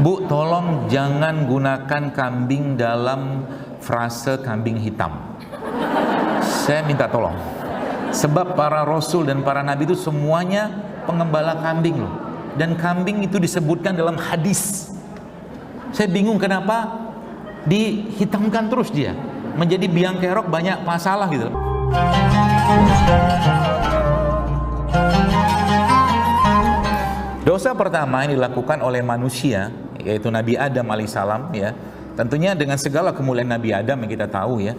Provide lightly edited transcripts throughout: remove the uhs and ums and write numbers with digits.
Bu, tolong jangan gunakan kambing dalam frase kambing hitam. Saya minta tolong. Sebab para rasul dan para nabi itu semuanya pengembala kambing loh. Dan kambing itu disebutkan dalam hadis. Saya bingung kenapa dihitamkan terus dia. Menjadi biang kerok banyak masalah gitu. Dosa pertama yang dilakukan oleh manusia, yaitu Nabi Adam alaihissalam, ya, tentunya dengan segala kemuliaan Nabi Adam yang kita tahu, ya,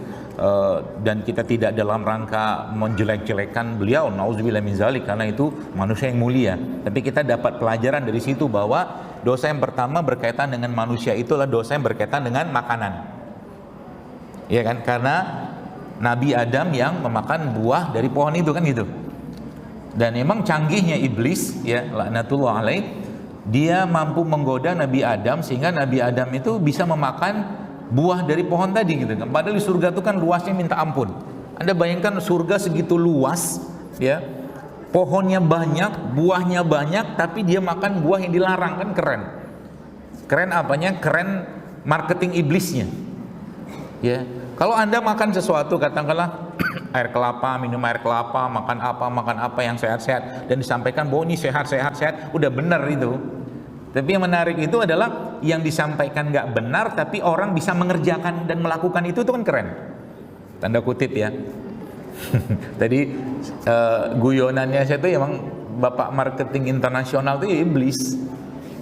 dan kita tidak dalam rangka menjelek-jelekan beliau, nauzubillah min zalik, karena itu manusia yang mulia. Tapi kita dapat pelajaran dari situ bahwa dosa yang pertama berkaitan dengan manusia itulah dosa yang berkaitan dengan makanan, ya kan? Karena Nabi Adam yang memakan buah dari pohon itu, kan gitu. Dan memang canggihnya iblis, ya, laknatullah alaih, dia mampu menggoda Nabi Adam sehingga Nabi Adam itu bisa memakan buah dari pohon tadi gitu kan. Padahal di surga itu kan luasnya minta ampun. Anda bayangkan surga segitu luas, ya, pohonnya banyak, buahnya banyak, tapi dia makan buah yang dilarang, kan keren. Keren apanya? Keren marketing iblisnya. Ya, kalau Anda makan sesuatu, katakanlah air kelapa, minum air kelapa, makan apa yang sehat-sehat, dan disampaikan bahwa ini sehat, udah benar itu. Tapi yang menarik itu adalah yang disampaikan nggak benar, tapi orang bisa mengerjakan dan melakukan itu kan keren. Tanda kutip, ya. Tadi guyonannya saya tuh emang bapak marketing internasional tuh iblis,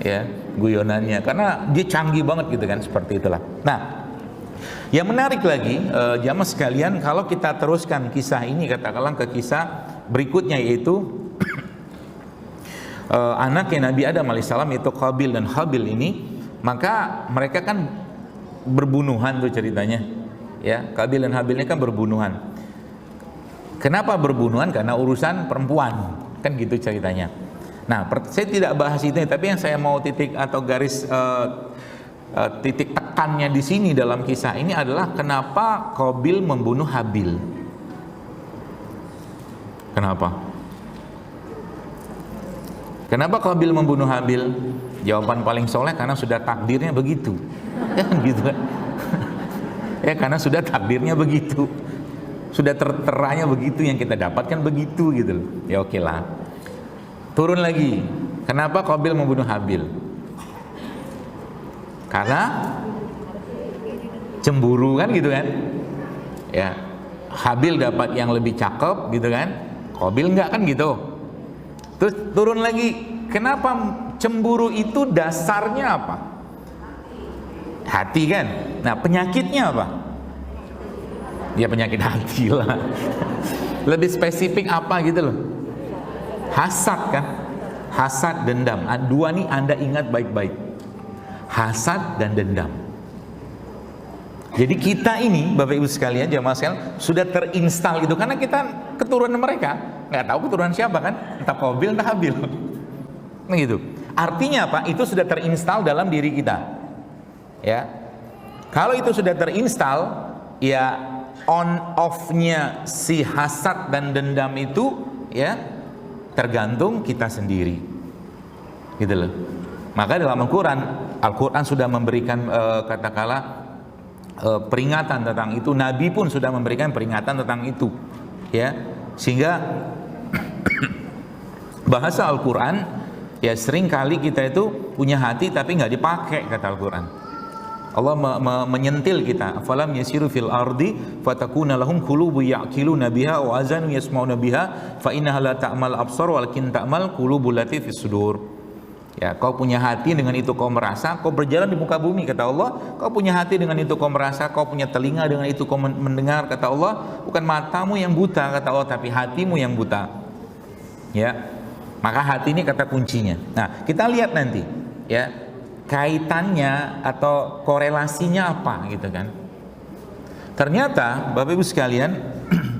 ya, guyonannya, karena dia canggih banget gitu kan, seperti itulah. Nah, yang menarik lagi, jamaah sekalian, kalau kita teruskan kisah ini, katakanlah ke kisah berikutnya, yaitu anaknya Nabi Adam alaihissalam, yaitu Qabil dan Habil ini, maka mereka kan berbunuhan tuh ceritanya, ya. Qabil dan Habil ini kan berbunuhan. Kenapa berbunuhan? Karena urusan perempuan, kan gitu ceritanya. Nah, saya tidak bahas itu, tapi yang saya mau titik atau garis titik tekannya di sini dalam kisah ini adalah kenapa Qabil membunuh Habil. Kenapa? Kenapa Qabil membunuh Habil? Jawaban paling soleh, karena sudah takdirnya begitu. Ya kan gitu kan? Ya, karena sudah takdirnya begitu. Sudah terteranya begitu, yang kita dapatkan begitu gitu loh. Ya oke lah. Turun lagi. Kenapa Qabil membunuh Habil? Karena cemburu, kan gitu kan, ya. Habil dapat yang lebih cakep gitu kan, Qabil enggak, kan gitu. Terus turun lagi, kenapa cemburu itu dasarnya apa? Hati, kan. Nah, penyakitnya apa? Ya penyakit hati lah. Lebih spesifik apa gitu loh, hasad, kan. Hasad, dendam, dua nih Anda ingat baik-baik, hasad dan dendam. Jadi kita ini, Bapak Ibu sekalian, jamaah sekalian, sudah terinstal itu, karena kita keturunan mereka, nggak tahu keturunan siapa kan, entah Qabil entah Habil, nah gitu. Artinya apa? Itu sudah terinstal dalam diri kita, ya. Kalau itu sudah terinstal, ya on off-nya si hasad dan dendam itu, ya, tergantung kita sendiri, gitu loh. Maka dalam Al-Quran sudah memberikan katakanlah peringatan tentang itu. Nabi pun sudah memberikan peringatan tentang itu, ya. Sehingga bahasa Al-Quran, ya, sering kali kita itu punya hati tapi nggak dipakai, kata Al-Quran. Allah menyentil kita, afalam yasiru fil ardi fatakuna lahum qulubu ya'qiluna biha wa azanu yasmauna biha fa innaha la ta'mal absar walakin ta'mal qulubul lati fis sudur. Ya, kau punya hati, dengan itu kau merasa, kau berjalan di muka bumi, kata Allah. Kau punya hati, dengan itu kau merasa, kau punya telinga, dengan itu kau mendengar, kata Allah. Bukan matamu yang buta, kata Allah, tapi hatimu yang buta. Ya, maka hati ini kata kuncinya. Nah, kita lihat nanti, ya, kaitannya atau korelasinya apa, gitu kan. Ternyata Bapak Ibu sekalian,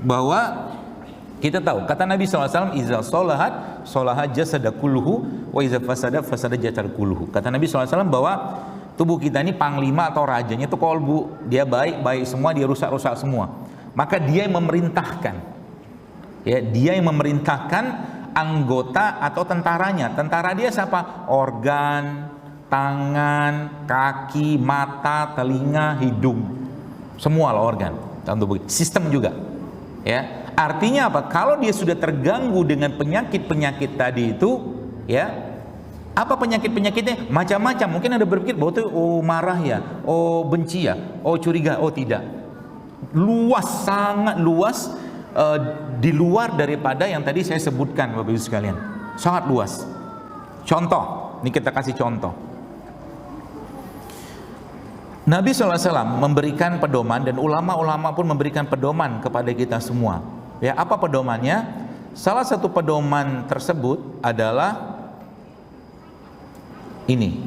bahwa kita tahu, kata Nabi SAW, iza sholahat jasada kulluhu wa iza fasada jasad kulluhu. Kata Nabi SAW bahwa tubuh kita ini panglima atau rajanya itu kolbu. Dia baik semua, dia rusak semua. Maka dia yang memerintahkan, ya, dia yang memerintahkan anggota atau tentaranya. Tentara dia siapa? Organ, tangan, kaki, mata, telinga, hidung, semua organ dalam tubuh. Sistem juga, ya. Artinya apa? Kalau dia sudah terganggu dengan penyakit-penyakit tadi itu, ya, apa penyakit-penyakitnya? Macam-macam. Mungkin ada berpikir bahwa itu marah ya, benci ya, curiga, tidak. Luas, sangat luas, di luar daripada yang tadi saya sebutkan, Bapak Ibu sekalian. Sangat luas. Contoh, ini kita kasih contoh. Nabi SAW memberikan pedoman, dan ulama-ulama pun memberikan pedoman kepada kita semua. Ya, apa pedomannya? Salah satu pedoman tersebut adalah ini.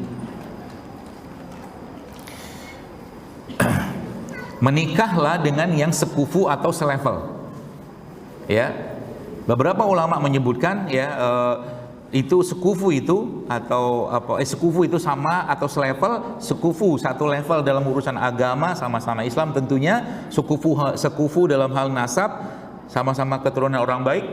Menikahlah dengan yang sekufu atau selevel. Ya, beberapa ulama menyebutkan ya itu sekufu itu atau apa? Sekufu itu sama atau selevel. Sekufu satu level dalam urusan agama, sama-sama Islam tentunya. Sekufu dalam hal nasab, sama-sama keturunan orang baik.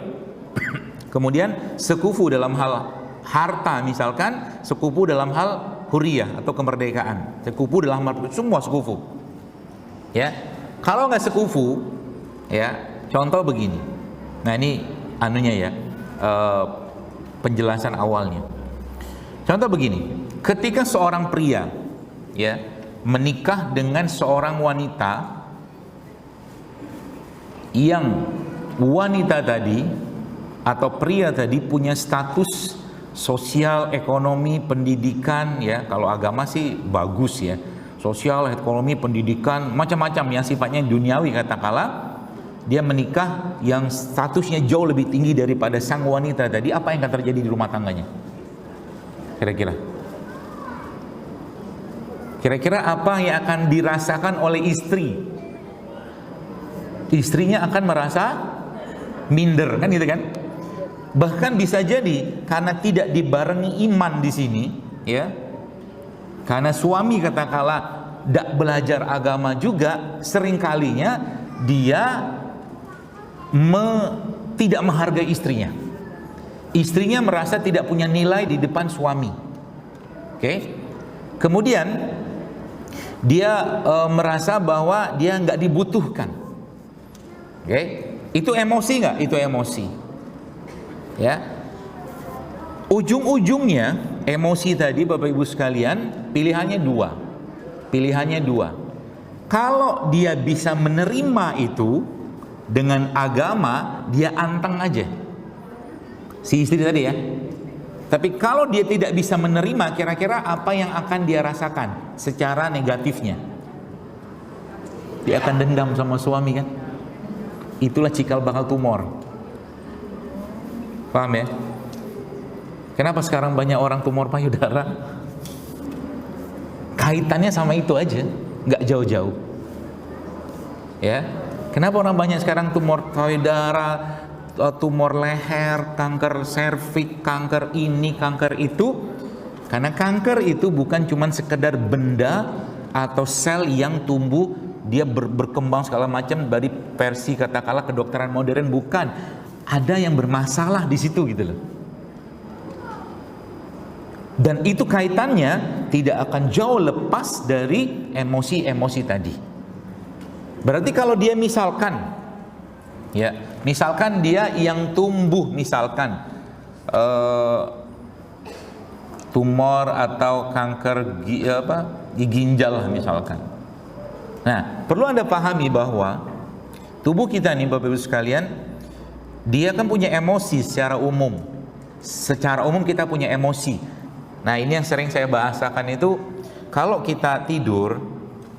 Kemudian sekufu dalam hal harta, misalkan sekufu dalam hal huriyah atau kemerdekaan. Sekufu dalam hal semua sekufu. Ya, kalau nggak sekufu, ya contoh begini. Nah ini anunya ya, penjelasan awalnya. Contoh begini, ketika seorang pria ya menikah dengan seorang wanita, yang wanita tadi atau pria tadi punya status sosial, ekonomi, pendidikan, ya kalau agama sih bagus ya, sosial, ekonomi, pendidikan, macam-macam yang sifatnya duniawi katakanlah. Dia menikah yang statusnya jauh lebih tinggi daripada sang wanita tadi, apa yang akan terjadi di rumah tangganya? Kira-kira apa yang akan dirasakan oleh istri? Istrinya akan merasa minder, kan gitu kan? Bahkan bisa jadi karena tidak dibarengi iman di sini, ya. Karena suami katakanlah tidak belajar agama juga, seringkalinya dia tidak menghargai istrinya. Istrinya merasa tidak punya nilai di depan suami. Oke. Kemudian dia merasa bahwa dia nggak dibutuhkan. Oke. Itu emosi nggak? Itu emosi. Ya. Ujung-ujungnya emosi tadi Bapak Ibu sekalian, pilihannya dua. Kalau dia bisa menerima itu dengan agama, dia anteng aja. Si istri tadi ya. Tapi kalau dia tidak bisa menerima, kira-kira apa yang akan dia rasakan secara negatifnya? Dia akan dendam sama suami kan? Itulah cikal bakal tumor. Paham ya? Kenapa sekarang banyak orang tumor payudara? Kaitannya sama itu aja, nggak jauh-jauh. Ya, kenapa orang banyak sekarang tumor payudara, tumor leher, kanker serviks, kanker ini, kanker itu? Karena kanker itu bukan cuma sekedar benda atau sel yang tumbuh, dia berkembang segala macam dari versi katakanlah kedokteran modern, bukan. Ada yang bermasalah di situ gitu loh. Dan itu kaitannya tidak akan jauh lepas dari emosi-emosi tadi. Berarti kalau dia misalkan, ya, misalkan dia yang tumbuh, misalkan tumor atau kanker ginjal misalkan. Nah, perlu Anda pahami bahwa tubuh kita nih Bapak Ibu sekalian, dia kan punya emosi secara umum. Secara umum kita punya emosi. Nah ini yang sering saya bahasakan itu, kalau kita tidur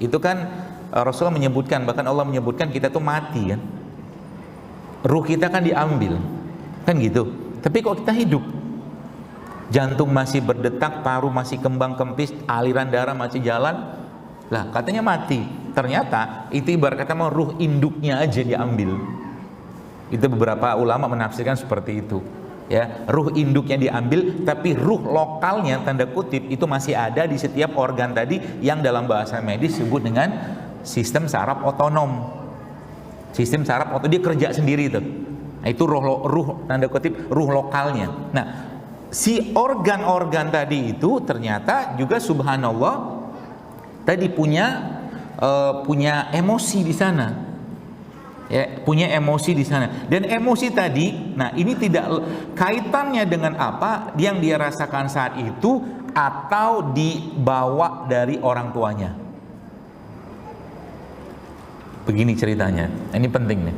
itu kan Rasulullah menyebutkan, bahkan Allah menyebutkan kita tuh mati kan, ruh kita kan diambil kan gitu. Tapi kok kita hidup, jantung masih berdetak, paru masih kembang kempis, aliran darah masih jalan, lah katanya mati. Ternyata itu ibarat kata mau ruh induknya aja diambil. Itu beberapa ulama menafsirkan seperti itu. Ya, ruh induknya diambil, tapi ruh lokalnya tanda kutip itu masih ada di setiap organ tadi yang dalam bahasa medis disebut dengan sistem saraf otonom. Sistem saraf otonom, dia kerja sendiri itu. Nah, itu ruh tanda kutip ruh lokalnya. Nah, si organ-organ tadi itu ternyata juga subhanallah tadi punya emosi di sana. Ya, punya emosi di sana. Dan emosi tadi, nah ini tidak kaitannya dengan apa yang dia rasakan saat itu atau dibawa dari orang tuanya. Begini ceritanya. Ini penting nih.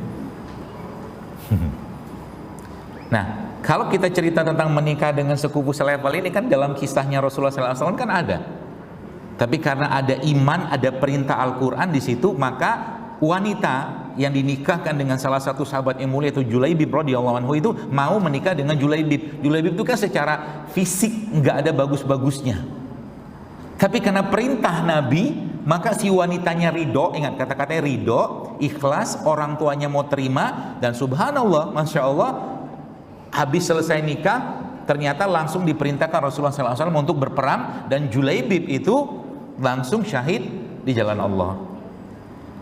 Nah, kalau kita cerita tentang menikah dengan sepupu selevel ini kan dalam kisahnya Rasulullah SAW kan ada. Tapi karena ada iman, ada perintah Al-Quran di situ, maka wanita yang dinikahkan dengan salah satu sahabat yang mulia itu Julaibib radhiyallahu anhu itu mau menikah dengan Julaibib. Julaibib itu kan secara fisik nggak ada bagus-bagusnya. Tapi karena perintah Nabi, maka si wanitanya ridho, ingat kata-katanya ridho, ikhlas, orang tuanya mau terima, dan subhanallah, masya Allah, habis selesai nikah, ternyata langsung diperintahkan Rasulullah SAW untuk berperang, dan Julaibib itu langsung syahid di jalan Allah.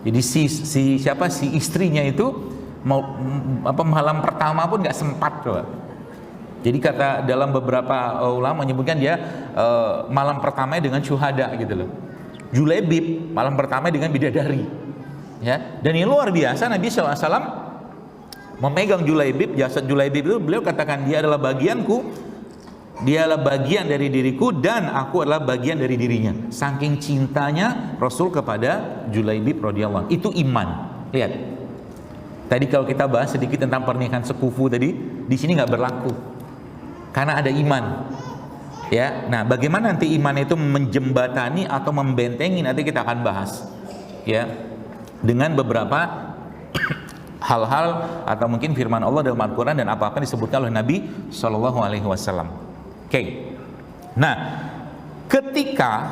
Jadi si istrinya itu mau malam pertama pun nggak sempat coba. Jadi kata dalam beberapa ulama menyebutkan dia malam pertamanya dengan syuhada gitu loh. Julaibib malam pertama dengan bidadari. Ya, dan ini luar biasa Nabi SAW memegang Julaibib, jasad Julaibib itu beliau katakan dia adalah bagianku, dia adalah bagian dari diriku dan aku adalah bagian dari dirinya. Saking cintanya Rasul kepada Julaibib radhiyallahu anhu. Itu iman. Lihat. Tadi kalau kita bahas sedikit tentang pernikahan sepupu tadi, di sini nggak berlaku. Karena ada iman. Ya. Nah, bagaimana nanti iman itu menjembatani atau membentengi nanti kita akan bahas. Ya. Dengan beberapa hal-hal atau mungkin firman Allah dalam Al-Qur'an dan apa-apa disebutkan oleh Nabi Shallallahu alaihi wasallam. Oke. Nah, ketika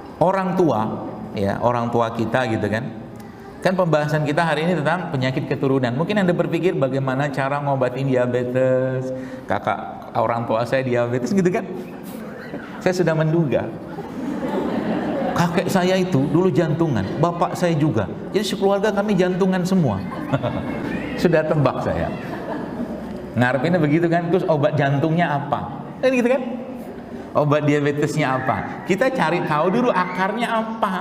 orang tua kita gitu kan pembahasan kita hari ini tentang penyakit keturunan. Mungkin Anda berpikir bagaimana cara ngobatin diabetes, kakak orang tua saya diabetes gitu kan. Saya sudah menduga. Kakek saya itu dulu jantungan, bapak saya juga. Jadi sekeluarga kami jantungan semua. Sudah tebak saya. Ngarepinnya begitu kan, terus obat jantungnya apa? Kan gitu kan? Obat diabetesnya apa? Kita cari tahu dulu akarnya apa.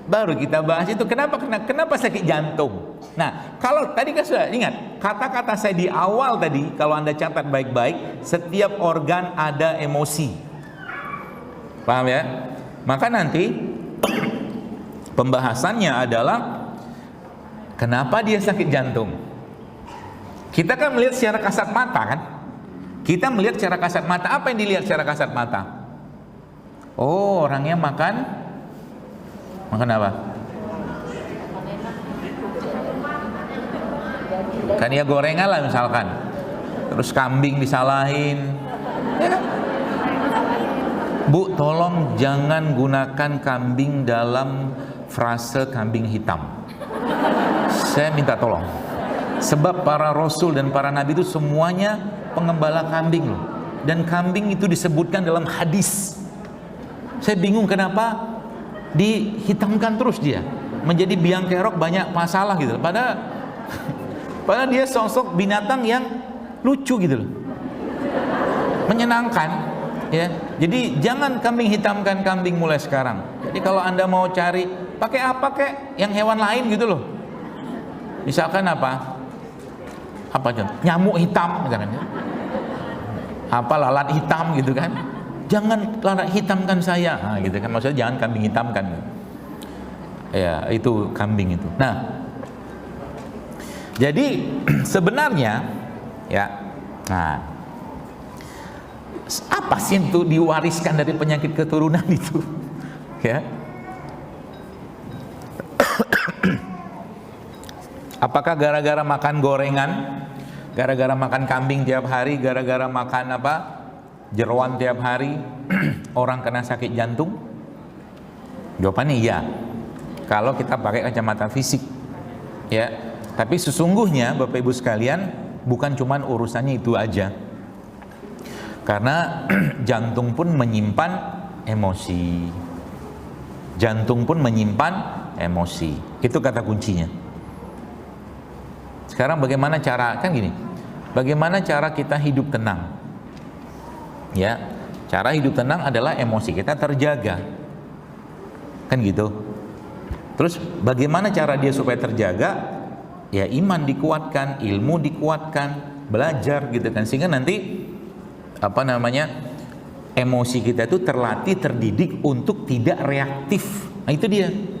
Baru kita bahas itu kenapa sakit jantung. Nah, kalau tadi kan sudah ingat, kata-kata saya di awal tadi, kalau Anda catat baik-baik, setiap organ ada emosi. Paham ya? Maka nanti pembahasannya adalah kenapa dia sakit jantung. Kita kan melihat secara kasat mata kan? Kita melihat secara kasat mata. Apa yang dilihat secara kasat mata? Oh, orangnya makan apa? Kan ya gorengan lah misalkan. Terus kambing disalahin. Ya kan? Bu, tolong jangan gunakan kambing dalam frase kambing hitam. Saya minta tolong. Sebab para rasul dan para nabi itu semuanya pengembala kambing loh. Dan kambing itu disebutkan dalam hadis. Saya bingung kenapa dihitamkan terus dia. Menjadi biang kerok banyak masalah gitu. Padahal dia sosok binatang yang lucu gitu loh. Menyenangkan. Ya, jadi jangan kambing hitamkan kambing mulai sekarang. Jadi kalau Anda mau cari pakai apa kek yang hewan lain gitu loh. Misalkan apa contoh? Nyamuk hitam misalkan ya. Apa lalat hitam gitu kan. Jangan lalat hitamkan saya. Nah, gitu kan maksudnya jangan kambing hitamkan. Ya, itu kambing itu. Nah, jadi sebenarnya ya. Nah, apa sih itu diwariskan dari penyakit keturunan itu? Ya. Apakah gara-gara makan gorengan, gara-gara makan kambing tiap hari, gara-gara makan jeroan tiap hari, orang kena sakit jantung? Jawabannya iya. Kalau kita pakai kacamata fisik, ya. Tapi sesungguhnya Bapak Ibu sekalian, bukan cuman urusannya itu aja. Karena jantung pun menyimpan emosi. Jantung pun menyimpan emosi. Itu kata kuncinya. Sekarang bagaimana cara, kan gini, bagaimana cara kita hidup tenang? Ya, cara hidup tenang adalah emosi kita terjaga, kan gitu. Terus bagaimana cara dia supaya terjaga? Ya iman dikuatkan, ilmu dikuatkan, belajar gitu kan, sehingga nanti apa namanya, emosi kita itu terlatih, terdidik untuk tidak reaktif. Nah itu dia.